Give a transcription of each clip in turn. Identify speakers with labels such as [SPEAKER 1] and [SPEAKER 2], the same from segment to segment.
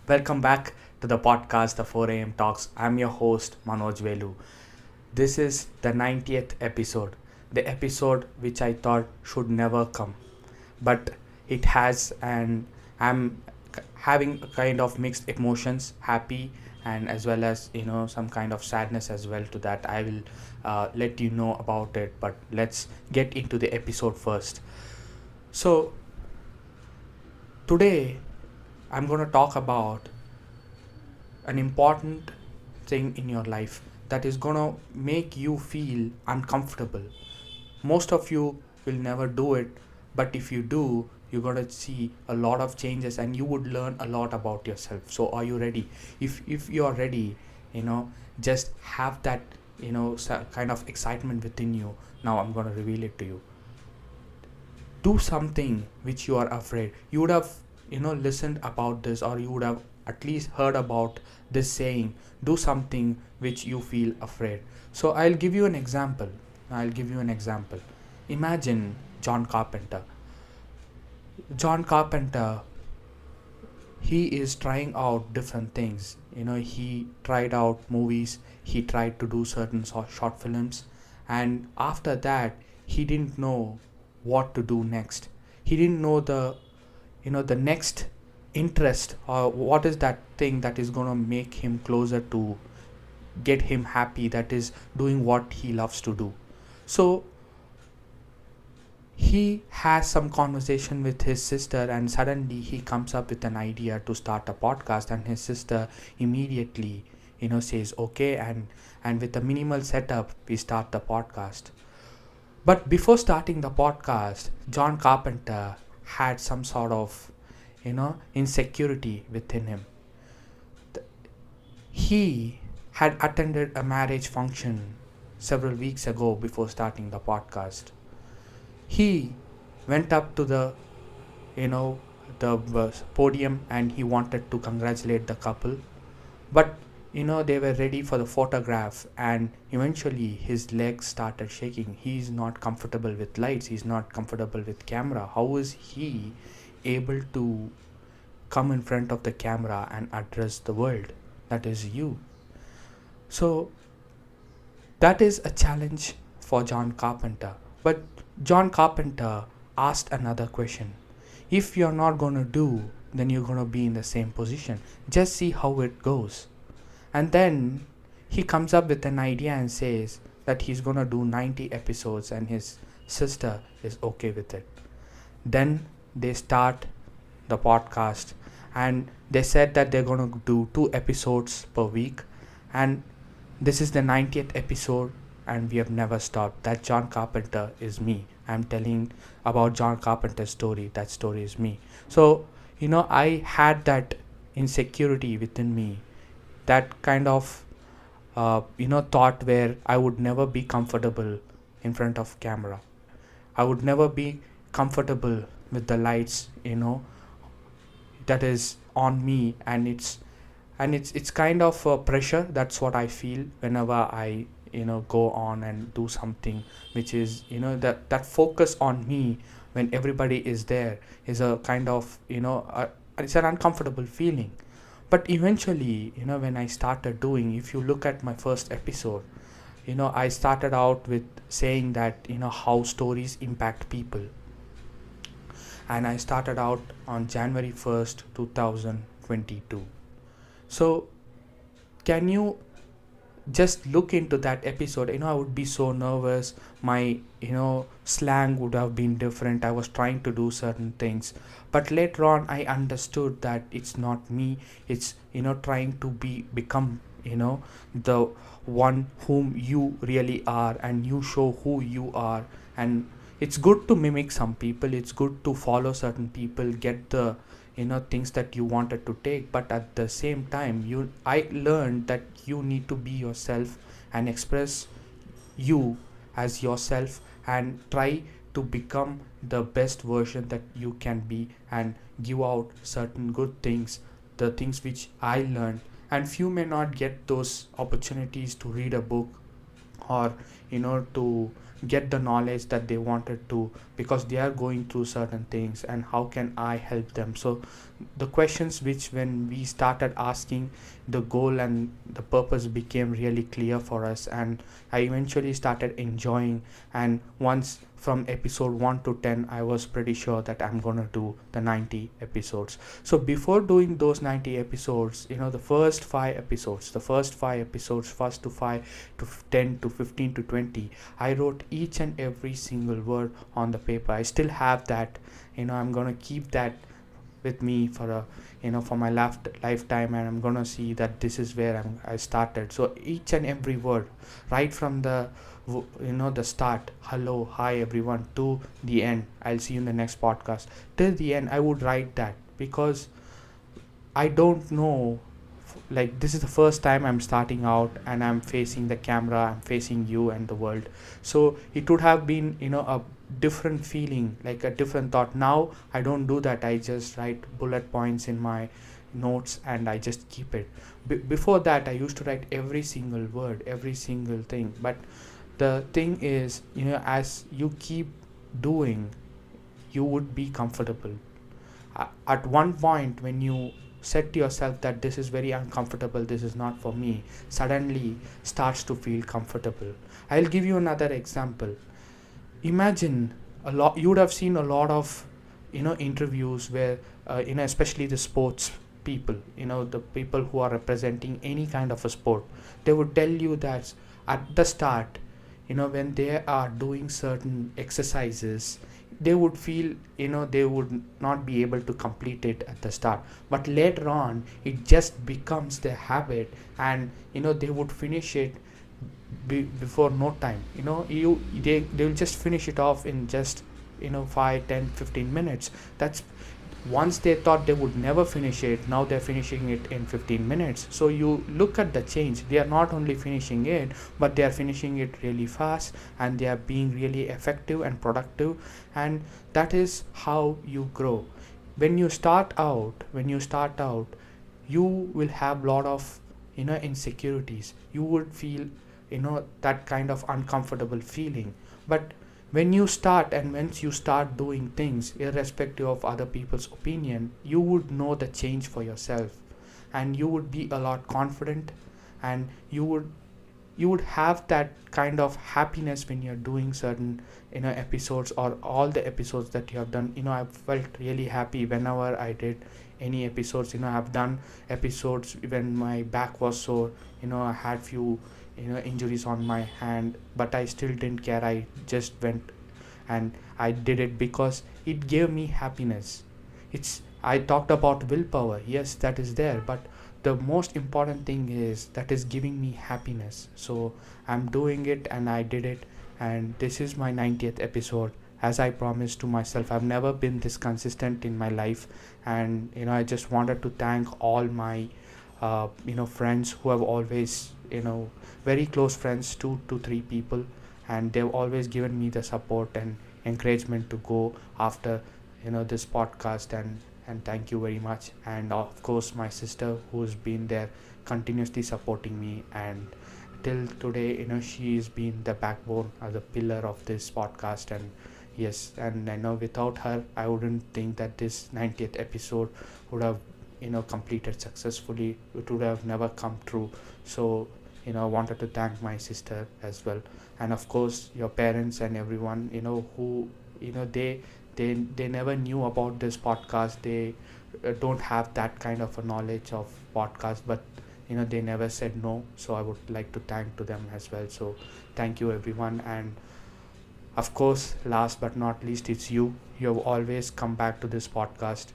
[SPEAKER 1] Welcome back to the podcast, the 4 a.m. Talks. I'm your host, Manoj Velu. This is the 90th episode, the episode which I thought should never come, but it has, and I'm having a kind of mixed emotions, happy, and as well as some kind of sadness as well. To that, I will let you know about it, but let's get into the episode first. So, today I'm going to talk about an important thing in your life that is going to make you feel uncomfortable. Most of you will never do it, but if you do, you're going to see a lot of changes and you would learn a lot about yourself. So are you ready? If you are ready, just have that kind of excitement within you. Now I'm going to reveal it to you. Do something which you are afraid. You would have listened about this, or you would have at least heard about this saying, do something which you feel afraid. So I'll give you an example. Imagine John Carpenter. He is trying out different things. He tried out movies, he tried to do certain short films, and after that he didn't know what to do next. He didn't know the next interest, or what is that thing that is going to make him closer to get him happy, that is doing what he loves to do. So he has some conversation with his sister, and suddenly he comes up with an idea to start a podcast, and his sister immediately says okay, and with a minimal setup we start the podcast. But before starting the podcast, John Carpenter had some sort of insecurity within him. He had attended a marriage function several weeks ago before starting the podcast. He went up to you know the podium, and he wanted to congratulate the couple, but they were ready for the photograph, and eventually his legs started shaking. He's not comfortable with lights, he's not comfortable with camera. How is he able to come in front of the camera and address the world, that is you? So that is a challenge for John Carpenter. But John Carpenter asked another question. If you're not going to do, then you're going to be in the same position. Just see how it goes. And then he comes up with an idea and says that he's going to do 90 episodes, and his sister is okay with it. Then they start the podcast, and they said that they're going to do 2 episodes per week, and this is the 90th episode, and we have never stopped. That John Carpenter is me. I'm telling about John Carpenter's story. That story is me. So I had that insecurity within me, that kind of thought where I would never be comfortable in front of camera. I would never be comfortable with the lights that is on me, and it's kind of a pressure. That's what I feel whenever I go on and do something which is that focus on me when everybody is there is a kind of it's an uncomfortable feeling. But eventually when I started doing, if you look at my first episode, I started out with saying that how stories impact people, and I started out on January 1st 2022. So can you just look into that episode? I would be so nervous. My slang would have been different. I was trying to do certain things, but later on I understood that it's not me. It's trying to become the one whom you really are, and you show who you are. And it's good to mimic some people, it's good to follow certain people, get the things that you wanted to take, but at the same time I learned that you need to be yourself and express you as yourself, and try to become the best version that you can be, and give out certain good things, the things which I learned. And few may not get those opportunities to read a book, or to get the knowledge that they wanted to, because they are going through certain things, and how can I help them. So the questions which when we started asking, the goal and the purpose became really clear for us, and I eventually started enjoying. And once from episode 1 to 10, I was pretty sure that I'm going to do the 90 episodes. So before doing those 90 episodes, the first 5 episodes, first to 5 to 10 to 15 to 20, I wrote each and every single word on the paper. I still have that. I'm going to keep that with me for my lifetime, and I'm gonna see that this is where I started. So each and every word, right from the start, hello, hi everyone, to the end, I'll see you in the next podcast, till the end, I would write that, because I don't know, like, this is the first time I'm starting out, and I'm facing the camera, I'm facing you and the world. So it would have been a different feeling, like a different thought. Now I don't do that. I just write bullet points in my notes and I just keep it. Before that, I used to write every single word, every single thing. But the thing is, as you keep doing, you would be comfortable. At one point, when you said to yourself that this is very uncomfortable, this is not for me, suddenly starts to feel comfortable. I'll give you another example. Imagine you would have seen a lot of interviews where especially the sports people, the people who are representing any kind of a sport, they would tell you that at the start, when they are doing certain exercises, they would feel they would not be able to complete it at the start, but later on it just becomes their habit, and they would finish it before no time. They will just finish it off in just 5, 10, 15 minutes. That's once they thought they would never finish it, now they're finishing it in 15 minutes. So you look at the change. They are not only finishing it, but they are finishing it really fast, and they are being really effective and productive. And that is how you grow. When you start out, you will have lot of insecurities. You would feel that kind of uncomfortable feeling. But when you start, and once you start doing things irrespective of other people's opinion, you would know the change for yourself, and you would be a lot confident, and you would have that kind of happiness when you're doing certain episodes, or all the episodes that you have done. I felt really happy whenever I did any episodes. I've done episodes when my back was sore. I had few injuries on my hand, but I still didn't care. I just went and I did it because it gave me happiness. I talked about willpower, yes, that is there, but the most important thing is that is giving me happiness. So I'm doing it, and I did it, and this is my 90th episode. As I promised to myself, I've never been this consistent in my life, and I just wanted to thank all my friends who have always, very close friends, 2 to 3 people, and they've always given me the support and encouragement to go after this podcast. And thank you very much. And of course my sister, who's been there continuously supporting me, and till today, she's been the backbone or the pillar of this podcast. And yes, and I know without her, I wouldn't think that this 90th episode would have completed successfully. It would have never come true. So I wanted to thank my sister as well, and of course your parents and everyone who they never knew about this podcast. They don't have that kind of a knowledge of podcast, but they never said no. So I would like to thank to them as well. So thank you everyone. And of course, last but not least, it's you. You have always come back to this podcast,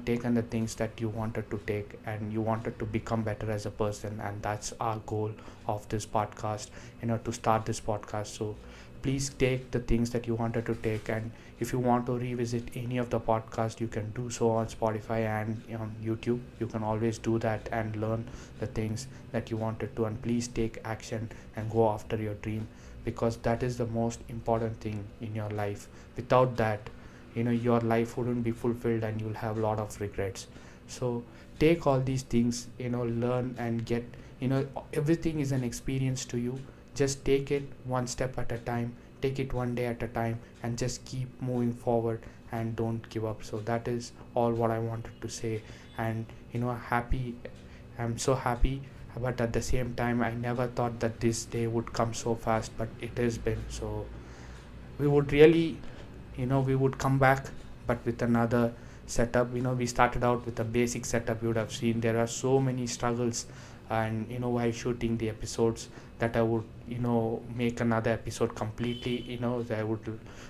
[SPEAKER 1] taken the things that you wanted to take, and you wanted to become better as a person. And that's our goal of this podcast, to start this podcast. So please take the things that you wanted to take. And if you want to revisit any of the podcast, you can do so on Spotify and on YouTube. You can always do that and learn the things that you wanted to. And please take action and go after your dream, because that is the most important thing in your life. Without that, your life wouldn't be fulfilled, and you'll have a lot of regrets. So take all these things, learn and get, everything is an experience to you. Just take it one step at a time. take it one day at a time and just keep moving forward and don't give up. So that is all what I wanted to say. And I'm so happy, but at the same time I never thought that this day would come so fast, but it has been. So we would really, we would come back, but with another setup. We started out with a basic setup. You would have seen there are so many struggles, and while shooting the episodes, that I would make another episode completely, that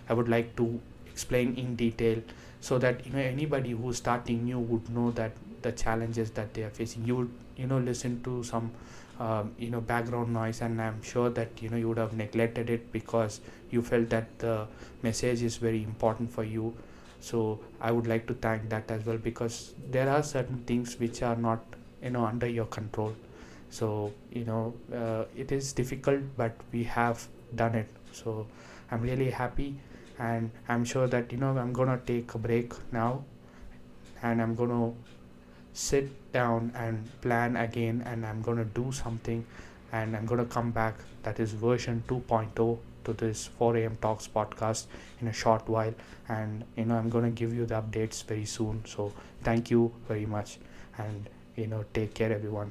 [SPEAKER 1] I would like to explain in detail, so that anybody who's starting new would know that the challenges that they are facing. You would listen to some background noise, and I'm sure that you would have neglected it because you felt that the message is very important for you. So I would like to thank that as well, because there are certain things which are not under your control. So it is difficult, but we have done it. So I'm really happy, and I'm sure that I'm gonna take a break now, and I'm gonna sit down and plan again, and I'm gonna do something, and I'm gonna come back, that is version 2.0, to this 4am talks podcast in a short while. And I'm gonna give you the updates very soon. So thank you very much, and take care everyone.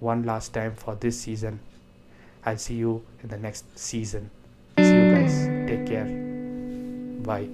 [SPEAKER 1] One last time for this season. I'll see you in the next season. See you guys. Take care. Bye.